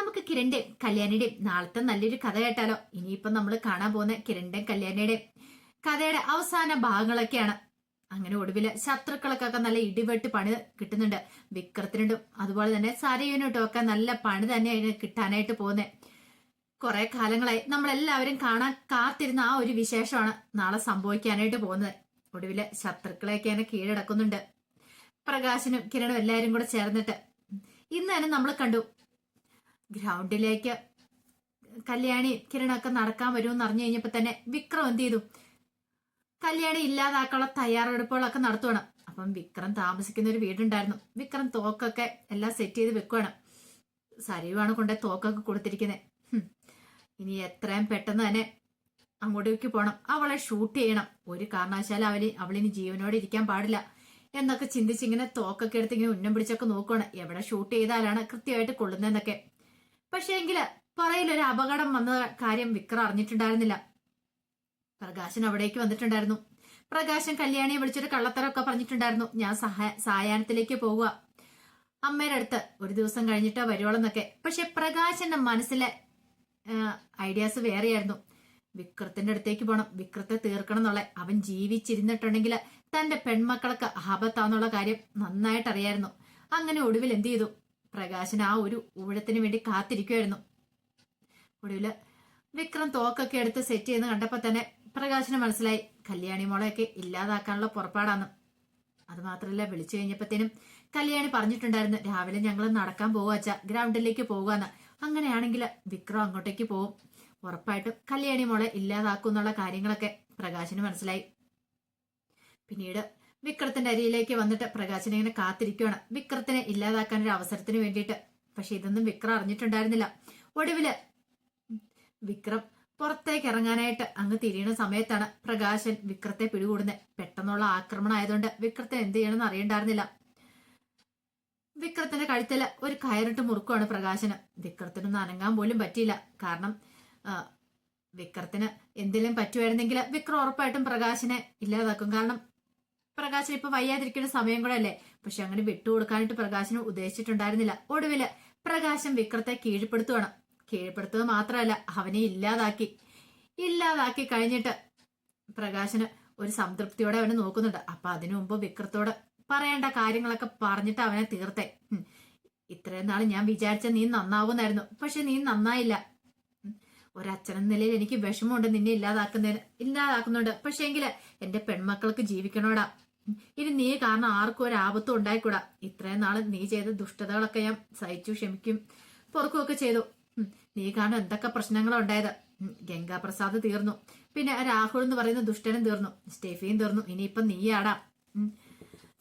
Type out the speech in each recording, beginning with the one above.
നമുക്ക് കിരണിന്റെയും കല്യാണിയുടെയും നാളത്തെ നല്ലൊരു കഥ കേട്ടാലോ? ഇനിയിപ്പൊ നമ്മൾ കാണാൻ പോകുന്ന കിരണിന്റെയും കല്യാണിയുടെയും കഥയുടെ അവസാന ഭാഗങ്ങളൊക്കെയാണ്. അങ്ങനെ ഒടുവില് ശത്രുക്കൾക്കൊക്കെ നല്ല ഇടിവെട്ട് പണി കിട്ടുന്നുണ്ട്. വിക്രത്തിനുണ്ടും അതുപോലെ തന്നെ സരയുനിട്ടും ഒക്കെ നല്ല പണി തന്നെയാണ് കിട്ടാനായിട്ട് പോകുന്നത്. കുറെ കാലങ്ങളായി നമ്മളെല്ലാവരും കാണാൻ കാത്തിരുന്ന ആ ഒരു വിശേഷമാണ് നാളെ സംഭവിക്കാനായിട്ട് പോകുന്നത്. ഒടുവില് ശത്രുക്കളെയൊക്കെയാണ് കീഴടക്കുന്നുണ്ട്. പ്രകാശനും കിരണും എല്ലാരും കൂടെ ചേർന്നിട്ട് ഇന്ന് തന്നെ നമ്മൾ കണ്ടു ഗ്രൗണ്ടിലേക്ക് കല്യാണി കിരണൊക്കെ നടക്കാൻ വരുമെന്ന് അറിഞ്ഞു കഴിഞ്ഞപ്പോ തന്നെ വിക്രം എന്ത് ചെയ്തു? കല്യാണി ഇല്ലാതാക്കാനുള്ള തയ്യാറെടുപ്പുകളൊക്കെ നടത്തുവാണ്. അപ്പം വിക്രം താമസിക്കുന്ന ഒരു വീടുണ്ടായിരുന്നു. വിക്രം തോക്കൊക്കെ എല്ലാം സെറ്റ് ചെയ്ത് വെക്കുവാണ്. സരീവാണ് കൊണ്ടേ തോക്കൊക്കെ കൊടുത്തിരിക്കുന്നത്. ഇനി എത്രയും പെട്ടെന്ന് തന്നെ അങ്ങോട്ടേക്ക് പോണം, അവളെ ഷൂട്ട് ചെയ്യണം. ഒരു കാരണവശാലും അവളിനി ജീവനോടെ ഇരിക്കാൻ പാടില്ല എന്നൊക്കെ ചിന്തിച്ചിങ്ങനെ തോക്കൊക്കെ എടുത്ത് ഇങ്ങനെ ഉന്നം പിടിച്ചൊക്കെ നോക്കുവാണ്. എവിടെ ഷൂട്ട് ചെയ്താലാണ് കൃത്യമായിട്ട് കൊള്ളുന്നതെന്നൊക്കെ. പക്ഷേ എങ്കില് പറയിലൊരു അപകടം വന്ന കാര്യം വിക്രം അറിഞ്ഞിട്ടുണ്ടായിരുന്നില്ല. പ്രകാശൻ അവിടേക്ക് വന്നിട്ടുണ്ടായിരുന്നു. പ്രകാശൻ കല്യാണിയെ വിളിച്ചൊരു കള്ളത്തരമൊക്കെ പറഞ്ഞിട്ടുണ്ടായിരുന്നു. ഞാൻ സായാഹ്നത്തിലേക്ക് പോകുക, അമ്മയുടെ അടുത്ത് ഒരു ദിവസം കഴിഞ്ഞിട്ട് വരുവോളെന്നൊക്കെ. പക്ഷെ പ്രകാശന്റെ മനസ്സിലെ ഐഡിയാസ് വേറെയായിരുന്നു. വിക്രത്തിന്റെ അടുത്തേക്ക് പോണം, വിക്രത്തെ തീർക്കണം എന്നുള്ള. അവൻ ജീവിച്ചിരുന്നിട്ടുണ്ടെങ്കിൽ തന്റെ പെൺമക്കൾക്ക് ആപത്താന്നുള്ള കാര്യം നന്നായിട്ട് അറിയായിരുന്നു. അങ്ങനെ ഒടുവിൽ എന്ത് ചെയ്തു? പ്രകാശൻ ആ ഒരു ഊഴത്തിന് വേണ്ടി കാത്തിരിക്കുമായിരുന്നു. ഒടുവില് വിക്രം തോക്കൊക്കെ എടുത്ത് സെറ്റ് ചെയ്യുന്ന കണ്ടപ്പോ തന്നെ പ്രകാശന് മനസ്സിലായി കല്യാണി മോളെയൊക്കെ ഇല്ലാതാക്കാനുള്ള പുറപ്പാടാന്ന്. അത് മാത്രല്ല, വിളിച്ചു കഴിഞ്ഞപ്പോഴത്തേനും കല്യാണി പറഞ്ഞിട്ടുണ്ടായിരുന്നു രാവിലെ ഞങ്ങൾ നടക്കാൻ പോവാച്ച, ഗ്രൗണ്ടിലേക്ക് പോകാന്ന്. അങ്ങനെയാണെങ്കിൽ വിക്രം അങ്ങോട്ടേക്ക് പോകും, ഉറപ്പായിട്ടും കല്യാണി മോളെ ഇല്ലാതാക്കും എന്നുള്ള കാര്യങ്ങളൊക്കെ പ്രകാശന് മനസ്സിലായി. പിന്നീട് വിക്രത്തിന്റെ അരിയിലേക്ക് വന്നിട്ട് പ്രകാശനെ ഇങ്ങനെ കാത്തിരിക്കുകയാണ്, വിക്രത്തിനെ ഇല്ലാതാക്കാൻ ഒരു അവസരത്തിന് വേണ്ടിയിട്ട്. പക്ഷെ ഇതൊന്നും വിക്രം അറിഞ്ഞിട്ടുണ്ടായിരുന്നില്ല. ഒടുവില് വിക്രം പുറത്തേക്ക് ഇറങ്ങാനായിട്ട് അങ്ങ് തിരിയണ സമയത്താണ് പ്രകാശൻ വിക്രത്തെ പിടികൂടുന്നത്. പെട്ടെന്നുള്ള ആക്രമണം ആയതുകൊണ്ട് വിക്രത്തിന് എന്ത് ചെയ്യണമെന്ന് അറിയണ്ടായിരുന്നില്ല. വിക്രത്തിന്റെ കഴുത്തില് ഒരു കയറിട്ട് മുറുക്കുവാണ് പ്രകാശന്. വിക്രത്തിനൊന്നും അനങ്ങാൻ പോലും പറ്റിയില്ല. കാരണം വിക്രത്തിന് എന്തെങ്കിലും പറ്റുമായിരുന്നെങ്കിൽ വിക്രം ഉറപ്പായിട്ടും പ്രകാശനെ ഇല്ലാതാക്കും. കാരണം പ്രകാശൻ ഇപ്പൊ വയ്യാതിരിക്കുന്ന സമയം കൂടെ അല്ലേ. പക്ഷെ അങ്ങനെ വിട്ടുകൊടുക്കാനായിട്ട് പ്രകാശന് ഉദ്ദേശിച്ചിട്ടുണ്ടായിരുന്നില്ല. ഒടുവില് പ്രകാശൻ വിക്രത്തെ കീഴ്പ്പെടുത്തുവാണ്. കീഴ്പ്പെടുത്തുക മാത്രമല്ല, അവനെ ഇല്ലാതാക്കി കഴിഞ്ഞിട്ട് പ്രകാശന് ഒരു സംതൃപ്തിയോടെ അവനെ നോക്കുന്നുണ്ട്. അപ്പൊ അതിനു മുമ്പ് വിക്രത്തോട് പറയേണ്ട കാര്യങ്ങളൊക്കെ പറഞ്ഞിട്ട് അവനെ തീർത്തേ. ഇത്രയും നാൾ ഞാൻ വിചാരിച്ച നീ നന്നാവുന്നായിരുന്നു, പക്ഷെ നീ നന്നായില്ല. ഒരച്ഛനെന്ന നിലയിൽ എനിക്ക് വിഷമമുണ്ട് നിന്നെ ഇല്ലാതാക്കുന്നുണ്ട്. പക്ഷെ എങ്കില് എന്റെ പെൺമക്കൾക്ക് ജീവിക്കണോടാ. ഇനി നീ കാരണം ആർക്കും ഒരു ആപത്തും ഉണ്ടായിക്കൂടാ. ഇത്രയും നാള് നീ ചെയ്ത ദുഷ്ടതകളൊക്കെ ഞാൻ സഹിച്ചു, ക്ഷമിക്കും, പൊറുക്കുകയൊക്കെ ചെയ്തു. നീ കാരണം എന്തൊക്കെ പ്രശ്നങ്ങളുണ്ടായത്. ഗംഗാപ്രസാദ് തീർന്നു, പിന്നെ രാഹുൽ എന്ന് പറയുന്ന ദുഷ്ടനും തീർന്നു, സ്റ്റെഫിയും തീർന്നു. ഇനിയിപ്പം നീയാടാ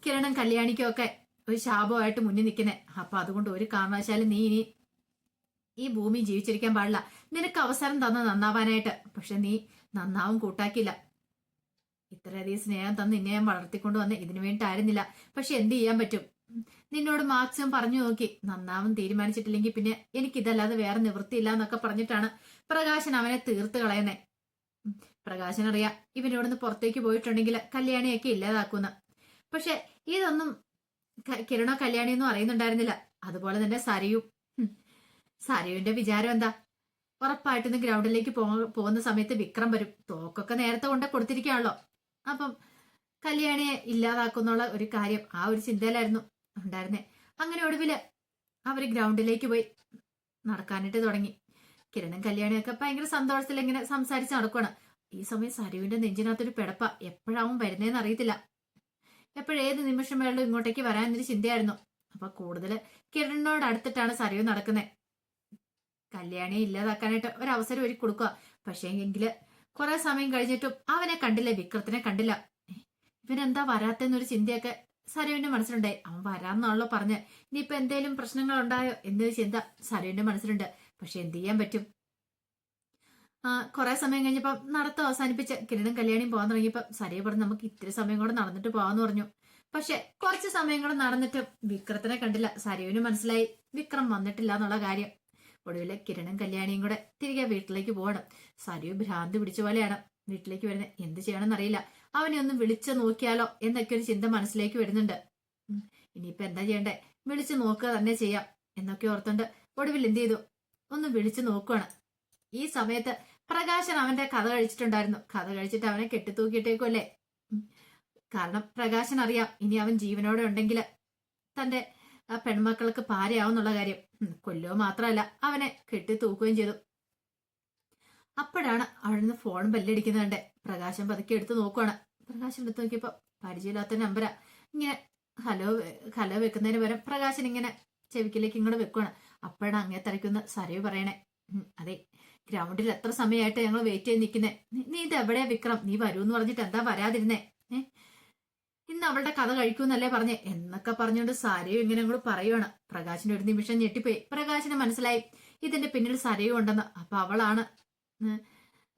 കിരണും കല്യാണിക്കും ഒക്കെ ഒരു ശാപമായിട്ട് മുന്നിൽ നിൽക്കുന്നേ. അപ്പൊ അതുകൊണ്ട് ഒരു കാരണവശാലും നീ ഇനി ഈ ഭൂമി ജീവിച്ചിരിക്കാൻ പാടില്ല. നിനക്ക് അവസരം തന്ന് നന്നാവാനായിട്ട്, പക്ഷെ നീ നന്നാവും കൂട്ടാക്കില്ല. ഇത്രയധികം സ്നേഹം തന്ന് നിന്നെ ഞാൻ വളർത്തിക്കൊണ്ട് വന്ന് ഇതിനു വേണ്ടിയിട്ടായിരുന്നില്ല. പക്ഷെ എന്ത് ചെയ്യാൻ പറ്റും? നിന്നോട് മാക്സിമം പറഞ്ഞു നോക്കി, നന്നാവും തീരുമാനിച്ചിട്ടില്ലെങ്കിൽ പിന്നെ എനിക്കിതല്ലാതെ വേറെ നിവൃത്തിയില്ല എന്നൊക്കെ പറഞ്ഞിട്ടാണ് പ്രകാശൻ അവനെ തീർത്ത് കളയുന്നേ. പ്രകാശൻ അറിയാം ഇവനോടൊന്ന് പുറത്തേക്ക് പോയിട്ടുണ്ടെങ്കിൽ കല്യാണിയൊക്കെ ഇല്ലാതാക്കുന്ന. പക്ഷെ ഇതൊന്നും കിരണോ കല്യാണിയൊന്നും അറിയുന്നുണ്ടായിരുന്നില്ല. അതുപോലെ തന്നെ സരയുവിന്റെ വിചാരം എന്താ? ഉറപ്പായിട്ടൊന്ന് ഗ്രൗണ്ടിലേക്ക് പോകുന്ന സമയത്ത് വിക്രം വരും. തോക്കൊക്കെ നേരത്തെ കൊണ്ട് കൊടുത്തിരിക്കുകയാണല്ലോ. അപ്പം കല്യാണിയെ ഇല്ലാതാക്കുന്നുള്ള ഒരു കാര്യം ആ ഒരു ചിന്തയിലായിരുന്നു ഉണ്ടായിരുന്നേ. അങ്ങനെ ഒടുവില് അവര് ഗ്രൗണ്ടിലേക്ക് പോയി നടക്കാനായിട്ട് തുടങ്ങി. കിരണും കല്യാണിയൊക്കെ ഭയങ്കര സന്തോഷത്തിൽ ഇങ്ങനെ സംസാരിച്ച് നടക്കുകയാണ്. ഈ സമയം സരുവിന്റെ നെഞ്ചിനകത്തൊരു പിടപ്പ. എപ്പോഴാവും വരുന്നതെന്ന് അറിയത്തില്ല. എപ്പോഴേത് നിമിഷം വേണം ഇങ്ങോട്ടേക്ക് വരാനൊരു ചിന്തയായിരുന്നു. അപ്പൊ കൂടുതൽ കിരണിനോട് അടുത്തിട്ടാണ് സരയു നടക്കുന്നത്. കല്യാണിയെ ഇല്ലാതാക്കാനായിട്ട് ഒരവസരം ഒരുക്കി കൊടുക്കുക. പക്ഷേ എങ്കില് കുറെ സമയം കഴിഞ്ഞിട്ടും അവനെ കണ്ടില്ല, വിക്രത്തിനെ കണ്ടില്ല. ഇവനെന്താ വരാത്തെന്നൊരു ചിന്തയൊക്കെ സരുവിന്റെ മനസ്സിലുണ്ടായി. അവൻ വരാന്നാണല്ലോ പറഞ്ഞ്, ഇനിയിപ്പൊ എന്തേലും പ്രശ്നങ്ങൾ ഉണ്ടായോ എന്നൊരു ചിന്ത സരുവിന്റെ മനസ്സിലുണ്ട്. പക്ഷെ എന്ത് ചെയ്യാൻ പറ്റും? കുറെ സമയം കഴിഞ്ഞപ്പോ നടത്തം അവസാനിപ്പിച്ച് കിരണും കല്യാണിയും പോകാൻ തുടങ്ങിയപ്പോ സരയു പറഞ്ഞു നമുക്ക് ഇത്തിരി സമയം കൂടെ നടന്നിട്ട് പോവാന്ന് പറഞ്ഞു. പക്ഷെ കുറച്ച് സമയം കൂടെ നടന്നിട്ടും വിക്രത്തിനെ കണ്ടില്ല. സരയുവിന് മനസ്സിലായി വിക്രം വന്നിട്ടില്ല എന്നുള്ള കാര്യം. ഒടുവില് കിരണും കല്യാണിയും കൂടെ തിരികെ വീട്ടിലേക്ക് പോകണം. സരയു ഭ്രാന്തി പിടിച്ച പോലെയാണ് വീട്ടിലേക്ക് വരുന്നത്. എന്ത് ചെയ്യണമെന്ന് അറിയില്ല. അവനെ ഒന്ന് വിളിച്ചു നോക്കിയാലോ എന്നൊക്കെ ഒരു ചിന്ത മനസ്സിലേക്ക് വരുന്നുണ്ട്. ഇനിയിപ്പൊ എന്താ ചെയ്യണ്ടേ? വിളിച്ചു നോക്കുക തന്നെ ചെയ്യാം എന്നൊക്കെ ഓർത്തുണ്ട് ഒടുവിൽ എന്ത് ചെയ്തു? ഒന്ന് വിളിച്ചു നോക്കുവാണ്. ഈ സമയത്ത് പ്രകാശൻ അവന്റെ കഥ കഴിച്ചിട്ടുണ്ടായിരുന്നു. കഥ കഴിച്ചിട്ട് അവനെ കെട്ടിത്തൂക്കിയിട്ടേക്കുമല്ലേ. കാരണം പ്രകാശൻ അറിയാം ഇനി അവൻ ജീവനോടെ ഉണ്ടെങ്കിൽ തന്റെ പെൺമക്കൾക്ക് പാരയാവുന്നുള്ള കാര്യം. കൊല്ലോ മാത്രമല്ല അവനെ കെട്ടിത്തൂക്കുകയും ചെയ്തു. അപ്പോഴാണ് അവിടെ നിന്ന് ഫോൺ ബെല്ലടിക്കുന്നുണ്ട്. പ്രകാശൻ പതുക്കെ എടുത്ത് നോക്കുവാണ്. പ്രകാശൻ എടുത്ത് നോക്കിയപ്പോ പരിചയമില്ലാത്ത നമ്പരാ. ഇങ്ങനെ ഹലോ ഹലോ വെക്കുന്നതിന് പകരം പ്രകാശൻ ഇങ്ങനെ ചെവിക്കിലേക്ക് ഇങ്ങോട്ട് വെക്കുവാണ്. അപ്പോഴാണ് അങ്ങേ തറയ്ക്കുന്ന സരയു പറയണേ, അതെ ഗ്രൗണ്ടിൽ എത്ര സമയമായിട്ട് ഞങ്ങൾ വെയിറ്റ് ചെയ്ത് നിൽക്കുന്നേ. നീ ഇത് എവിടെയാ വിക്രം? നീ വരൂന്ന് പറഞ്ഞിട്ട് എന്താ വരാതിരുന്നേ? ഇന്ന് അവളുടെ കഥ കഴിക്കൂന്നല്ലേ പറഞ്ഞേ എന്നൊക്കെ പറഞ്ഞുകൊണ്ട് സരയു ഇങ്ങനെ അങ്ങോട്ട് പറയുവാണ്. പ്രകാശിന് ഒരു നിമിഷം ഞെട്ടിപ്പോയി. പ്രകാശിന് മനസ്സിലായി ഇതിന്റെ പിന്നിൽ സരയു ഉണ്ടെന്ന്. അപ്പൊ അവളാണ്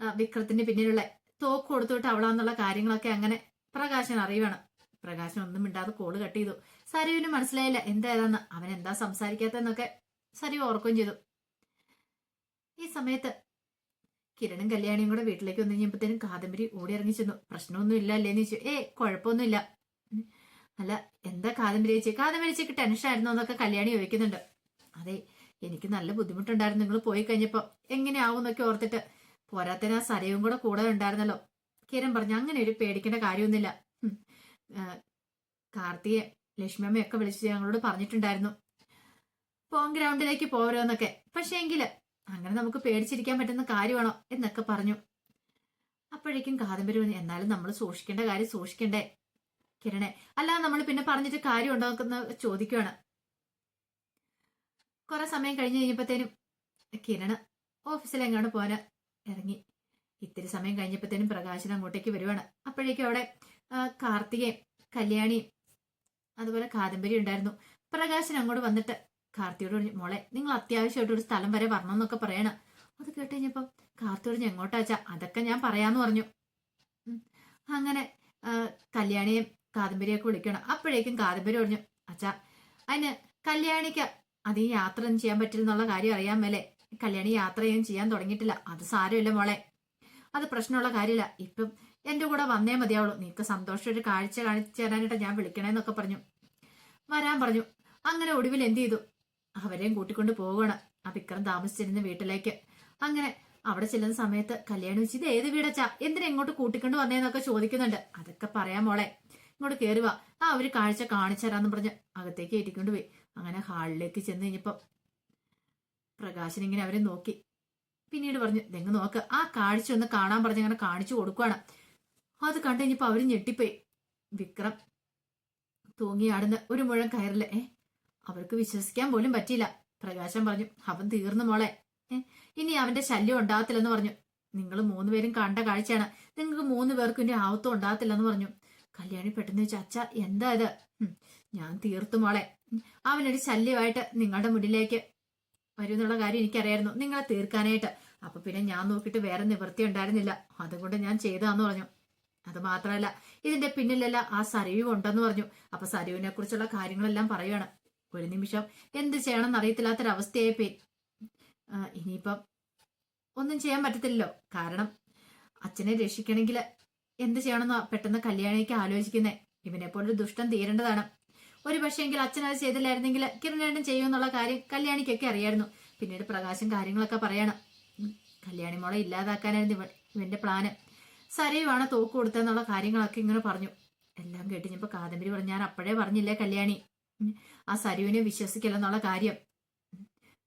വിക്രത്തിന്റെ പിന്നിലുള്ള തോക്ക് കൊടുത്തിട്ട് അവളാന്നുള്ള കാര്യങ്ങളൊക്കെ അങ്ങനെ പ്രകാശൻ അറിയുവാണ്. പ്രകാശൻ ഒന്നും മിണ്ടാതെ കോള് കട്ട് ചെയ്തു. സരയുവിന് മനസ്സിലായില്ല എന്തായതെന്ന്. അവൻ എന്താ സംസാരിക്കാത്തെന്നൊക്കെ സരയു ഓർക്കുകയും ചെയ്തു. ഈ സമയത്ത് കിരണും കല്യാണിയും കൂടെ വീട്ടിലേക്ക് വന്നു കഴിഞ്ഞപ്പോഴത്തേനും കാദംബരി ഓടി ഇറങ്ങി ചെന്നു. പ്രശ്നമൊന്നും ഇല്ല അല്ലേന്ന് ചോദിച്ചു. കുഴപ്പമൊന്നുമില്ല. അല്ല എന്താ കാദംബരി ചേച്ചി? കാദംബരി ചേച്ചിക്ക് ടെൻഷൻ ആയിരുന്നോ എന്നൊക്കെ കല്യാണി ചോദിക്കുന്നുണ്ട്. അതെ എനിക്ക് നല്ല ബുദ്ധിമുട്ടുണ്ടായിരുന്നു നിങ്ങൾ പോയി കഴിഞ്ഞപ്പോ എങ്ങനെയാവും എന്നൊക്കെ ഓർത്തിട്ട്. പോരാത്തതിന് ആ സരയും കൂടെ ഉണ്ടായിരുന്നല്ലോ. കിരൺ പറഞ്ഞു അങ്ങനെ ഒരു പേടിക്കേണ്ട കാര്യമൊന്നുമില്ല. കാർത്തിയെ ലക്ഷ്മിയമ്മയൊക്കെ വിളിച്ച് ഞങ്ങളോട് പറഞ്ഞിട്ടുണ്ടായിരുന്നു പോൺ ഗ്രൗണ്ടിലേക്ക് പോരോന്നൊക്കെ. പക്ഷേ എങ്കില് അങ്ങനെ നമുക്ക് പേടിച്ചിരിക്കാൻ പറ്റുന്ന കാര്യമാണോ എന്നൊക്കെ പറഞ്ഞു. അപ്പോഴേക്കും കാദംബരി പറഞ്ഞു എന്നാലും നമ്മൾ സൂക്ഷിക്കേണ്ട കാര്യം സൂക്ഷിക്കണ്ടേ കിരണെ? അല്ലാതെ നമ്മൾ പിന്നെ പറഞ്ഞിട്ട് കാര്യം ഉണ്ടാക്കുന്ന ചോദിക്കുവാണ്. കുറെ സമയം കഴിഞ്ഞ് കഴിഞ്ഞപ്പോഴത്തേനും കിരണ് ഓഫീസിലെങ്ങാണ്ട് പോകാൻ ഇറങ്ങി. ഇത്തിരി സമയം കഴിഞ്ഞപ്പോഴത്തേനും പ്രകാശൻ അങ്ങോട്ടേക്ക് വരുവാണ്. അപ്പോഴേക്കും അവിടെ കാർത്തികയും കല്യാണിയും അതുപോലെ കാദംബരി ഉണ്ടായിരുന്നു. പ്രകാശൻ അങ്ങോട്ട് വന്നിട്ട് കാർത്തിയോട് പറഞ്ഞു, മോളെ നിങ്ങൾ അത്യാവശ്യമായിട്ട് ഒരു സ്ഥലം വരെ വരണമെന്നൊക്കെ പറയണം. അത് കേട്ട് കഴിഞ്ഞപ്പം കാർത്തി പറഞ്ഞു എങ്ങോട്ടാച്ചാ? അതൊക്കെ ഞാൻ പറയാന്ന് പറഞ്ഞു. അങ്ങനെ കല്യാണിയും കാദംബരിയൊക്കെ വിളിക്കണം. അപ്പോഴേക്കും കാദംബരി പറഞ്ഞു, അച്ഛാ അതിന് കല്യാണിക്ക് അധികം യാത്ര ഒന്നും ചെയ്യാൻ പറ്റില്ല എന്നുള്ള കാര്യം അറിയാൻ മേലെ. കല്യാണി യാത്രയൊന്നും ചെയ്യാൻ തുടങ്ങിയിട്ടില്ല. അത് സാരമില്ല മോളെ, അത് പ്രശ്നമുള്ള കാര്യമില്ല. ഇപ്പം എന്റെ കൂടെ വന്നേ മതിയാവുള്ളൂ. നീക്ക് സന്തോഷം ഒരു കാഴ്ച കാണിച്ചു തരാനായിട്ട് ഞാൻ വിളിക്കണേന്നൊക്കെ പറഞ്ഞു. വരാൻ പറഞ്ഞു. അങ്ങനെ ഒടുവിൽ എന്ത് ചെയ്തു? അവരെയും കൂട്ടിക്കൊണ്ട് പോവുകയാണ് ആ വിക്രം താമസിച്ചിരുന്ന വീട്ടിലേക്ക്. അങ്ങനെ അവിടെ ചെല്ലുന്ന സമയത്ത് കല്യാണി വെച്ച് ഇത് ഏത് വീടച്ചാ, എന്തിനാ ഇങ്ങോട്ട് കൂട്ടിക്കൊണ്ട് വന്നേന്നൊക്കെ ചോദിക്കുന്നുണ്ട്. അതൊക്കെ പറയാം മോളെ, ഇങ്ങോട്ട് കയറുക, ആ ഒരു കാഴ്ച കാണിച്ചു തരാന്ന് പറഞ്ഞ് അകത്തേക്ക് ഏറ്റിക്കൊണ്ട് പോയി. അങ്ങനെ ഹാളിലേക്ക് ചെന്ന് കഴിഞ്ഞപ്പോ പ്രകാശൻ ഇങ്ങനെ അവരെ നോക്കി. പിന്നീട് പറഞ്ഞു തെങ്ങ് നോക്ക്, ആ കാഴ്ച ഒന്ന് കാണാൻ പറഞ്ഞ് അങ്ങനെ കാണിച്ചു കൊടുക്കുവാണ്. അത് കണ്ടു കഴിഞ്ഞപ്പോ അവര് ഞെട്ടിപ്പോയി. വിക്രം തൂങ്ങിയാടുന്ന ഒരു മുഴം കയറില്ല. അവർക്ക് വിശ്വസിക്കാൻ പോലും പറ്റിയില്ല. പ്രകാശൻ പറഞ്ഞു അവൻ തീർന്നു മോളെ, ഇനി അവന്റെ ശല്യം ഉണ്ടാകത്തില്ലെന്ന് പറഞ്ഞു. നിങ്ങൾ 3 പേരും കണ്ട കാഴ്ചയാണ്, നിങ്ങൾക്ക് 3 പേർക്കും ഇനി ആവത്തും ഉണ്ടാകത്തില്ലെന്ന് പറഞ്ഞു. കല്യാണി പെട്ടെന്ന് വെച്ചാൽ അച്ഛ എന്താ ഇത്? ഞാൻ തീർത്തു മോളെ, അവനൊരു ശല്യമായിട്ട് നിങ്ങളുടെ മുന്നിലേക്ക് വരും എന്നുള്ള കാര്യം എനിക്കറിയായിരുന്നു, നിങ്ങളെ തീർക്കാനായിട്ട്. അപ്പൊ പിന്നെ ഞാൻ നോക്കിയിട്ട് വേറെ നിവൃത്തി ഉണ്ടായിരുന്നില്ല, അതുകൊണ്ട് ഞാൻ ചെയ്താന്ന് പറഞ്ഞു. അത് മാത്രമല്ല ഇതിന്റെ പിന്നിലല്ല ആ സരയു ഉണ്ടെന്ന് പറഞ്ഞു. അപ്പൊ സരയുവിനെ കുറിച്ചുള്ള കാര്യങ്ങളെല്ലാം പറയുകയാണ്. ഒരു നിമിഷം എന്ത് ചെയ്യണമെന്ന് അറിയത്തില്ലാത്തൊരവസ്ഥയായി പോയി. ഇനിയിപ്പം ഒന്നും ചെയ്യാൻ പറ്റത്തില്ലല്ലോ. കാരണം അച്ഛനെ രക്ഷിക്കണമെങ്കിൽ എന്ത് ചെയ്യണമെന്ന് പെട്ടെന്ന് കല്യാണിക്ക് ആലോചിക്കുന്നേ. ഇവനെ പോലൊരു ദുഷ്ടം തീരേണ്ടതാണ്. ഒരു പക്ഷേങ്കിൽ അച്ഛൻ അത് ചെയ്തില്ലായിരുന്നെങ്കിൽ കിരണേട്ടൻ ചെയ്യുമെന്നുള്ള കാര്യം കല്യാണിക്കൊക്കെ അറിയായിരുന്നു. പിന്നീട് പ്രകാശം കാര്യങ്ങളൊക്കെ പറയണം. കല്യാണി മോളെ ഇല്ലാതാക്കാനായിരുന്നു ഇവന്റെ പ്ലാന്. സരയുവാണ് തോക്ക് കൊടുത്തെന്നുള്ള കാര്യങ്ങളൊക്കെ ഇങ്ങനെ പറഞ്ഞു. എല്ലാം കേട്ടിഞ്ഞപ്പോ കാദംബരി പറഞ്ഞു ഞാൻ അപ്പോഴേ പറഞ്ഞില്ലേ കല്യാണി, ആ സരയുവിനെ വിശ്വസിക്കില്ലെന്നുള്ള കാര്യം.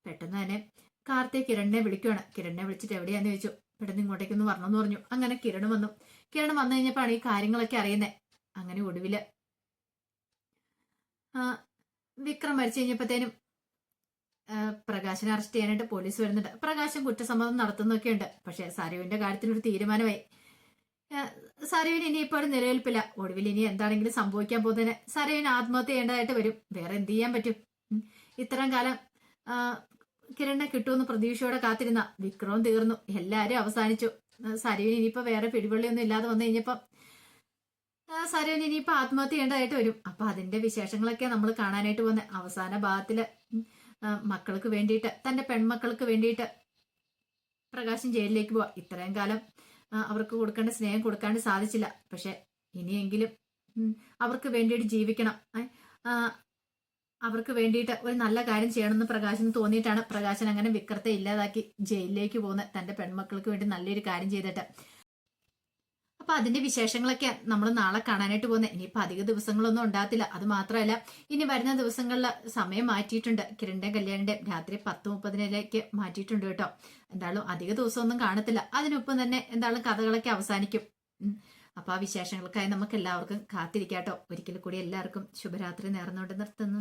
പെട്ടെന്ന് തന്നെ കാർത്തിക കിരണിനെ വിളിക്കുവാണ്. കിരണിനെ വിളിച്ചിട്ട് എവിടെയാന്ന് ചോദിച്ചു. പെട്ടെന്ന് ഇങ്ങോട്ടേക്കൊന്ന് വരണമെന്ന് പറഞ്ഞു. അങ്ങനെ കിരൺ വന്നു. കിരൺ വന്നു കഴിഞ്ഞപ്പോഴാണ് ഈ കാര്യങ്ങളൊക്കെ അറിയുന്നത്. അങ്ങനെ ഒടുവില് വിക്രം മരിച്ചു കഴിഞ്ഞപ്പോഴത്തേനും പ്രകാശനെ അറസ്റ്റ് ചെയ്യാനായിട്ട് പോലീസ് വരുന്നുണ്ട്. പ്രകാശൻ കുറ്റസമ്മതം നടത്തുന്നൊക്കെ ഉണ്ട്. പക്ഷെ സരയുവിന്റെ കാര്യത്തിലൊരു തീരുമാനമായി. സരയുവിന് ഇനിയിപ്പോൾ ഒരു നിലനിൽപ്പില്ല. ഒടുവിൽ ഇനി എന്താണെങ്കിലും സംഭവിക്കാൻ പോകുന്നതിന് സരയുവിന് ആത്മഹത്യ ചെയ്യേണ്ടതായിട്ട് വരും. വേറെ എന്ത് ചെയ്യാൻ പറ്റും? ഇത്രയും കാലം കിരണിനെ കിട്ടുമെന്ന് പ്രതീക്ഷയോടെ കാത്തിരുന്ന വിക്രവും തീർന്നു. എല്ലാരും അവസാനിച്ചു. സരയുവിന് ഇനിയിപ്പോ വേറെ പിടിവള്ളിയൊന്നും ഇല്ലാതെ വന്നു കഴിഞ്ഞപ്പോ സരയുവിന് ഇനിയിപ്പോ ആത്മഹത്യ ചെയ്യേണ്ടതായിട്ട് വരും. അപ്പൊ അതിന്റെ വിശേഷങ്ങളൊക്കെ നമ്മൾ കാണാനായിട്ട് പോകുന്നത്. അവസാന ഭാഗത്തില് മക്കൾക്ക് വേണ്ടിയിട്ട്, തന്റെ പെൺമക്കൾക്ക് വേണ്ടിയിട്ട് പ്രകാശൻ ജയിലിലേക്ക് പോവാ. ഇത്രയും കാലം അവർക്ക് കൊടുക്കേണ്ട സ്നേഹം കൊടുക്കാണ്ട് സാധിച്ചില്ല. പക്ഷെ ഇനിയെങ്കിലും അവർക്ക് വേണ്ടിയിട്ട് ജീവിക്കണം. അവർക്ക് വേണ്ടിയിട്ട് ഒരു നല്ല കാര്യം ചെയ്യണമെന്ന് പ്രകാശന് തോന്നിയിട്ടാണ് പ്രകാശൻ അങ്ങനെ വിക്രത്തെ ഇല്ലാതാക്കി ജയിലിലേക്ക് പോകുന്നത്, തന്റെ പെൺമക്കൾക്ക് വേണ്ടി നല്ലൊരു കാര്യം ചെയ്തിട്ട്. അപ്പൊ അതിന്റെ വിശേഷങ്ങളൊക്കെ നമ്മൾ നാളെ കാണാനായിട്ട് പോകുന്നത്. ഇനിയിപ്പോ അധിക ദിവസങ്ങളൊന്നും ഉണ്ടാകത്തില്ല. അത് മാത്രമല്ല, ഇനി വരുന്ന ദിവസങ്ങളിൽ സമയം മാറ്റിയിട്ടുണ്ട്. കിരണിന്റെ കല്യാണിന്റെ രാത്രി 10:30 മാറ്റിയിട്ടുണ്ട് കേട്ടോ. എന്തായാലും അധിക ദിവസമൊന്നും കാണത്തില്ല. അതിനൊപ്പം തന്നെ എന്തായാലും കഥകളൊക്കെ അവസാനിക്കും. അപ്പൊ ആ വിശേഷങ്ങൾക്കായി നമുക്ക് എല്ലാവർക്കും കാത്തിരിക്കാട്ടോ. ഒരിക്കൽ കൂടി എല്ലാവർക്കും ശുഭരാത്രി നേർന്നുകൊണ്ട് നിർത്തുന്നു.